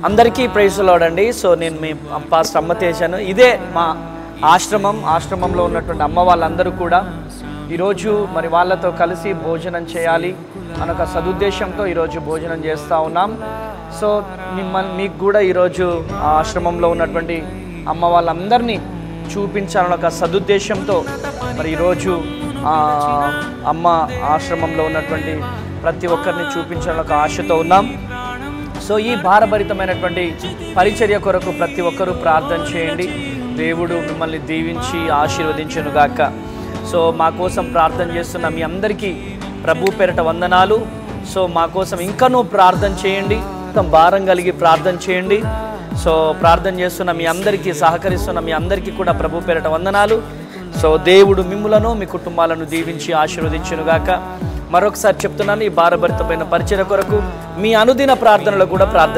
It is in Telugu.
అందరికీ ప్రైజ్ లార్డ్ అండి. సో నేను మీ పాస్టర్ అమ్మ తేజాను. ఇదే మా ఆశ్రమంలో ఉన్నటువంటి అమ్మ వాళ్ళందరూ కూడా ఈరోజు మరి వాళ్ళతో కలిసి భోజనం చేయాలి అనొక సదుద్దేశంతో ఈరోజు భోజనం చేస్తూ ఉన్నాం. సో మీకు కూడా ఈరోజు ఆశ్రమంలో ఉన్నటువంటి అమ్మ వాళ్ళందరినీ చూపించాలని ఒక సదుద్దేశంతో మరి ఈరోజు అమ్మ ఆశ్రమంలో ఉన్నటువంటి ప్రతి ఒక్కరిని చూపించాలని ఒక ఆశతో ఉన్నాం. సో ఈ భారభరితమైనటువంటి పరిచర్య కొరకు ప్రతి ఒక్కరూ ప్రార్థన చేయండి. దేవుడు మిమ్మల్ని దీవించి ఆశీర్వదించునుగాక. సో మా కోసం ప్రార్థన చేస్తున్న మీ అందరికీ ప్రభు పేరిట వందనాలు. సో మా కోసం ఇంకనూ ప్రార్థన చేయండి, భారం కలిగి ప్రార్థన చేయండి. సో ప్రార్థన చేస్తున్న మీ అందరికీ, సహకరిస్తున్న మీ అందరికీ కూడా ప్రభు పేరిట వందనాలు. సో దేవుడు మిమ్ములను మీ కుటుంబాలను దీవించి ఆశీర్వదించునుగాక. మరొకసారి చెప్తున్నాను, ఈ భారభరితమైన పరిచర్య కొరకు మీ అనుదిన ప్రార్థనలో కూడా ప్రార్థన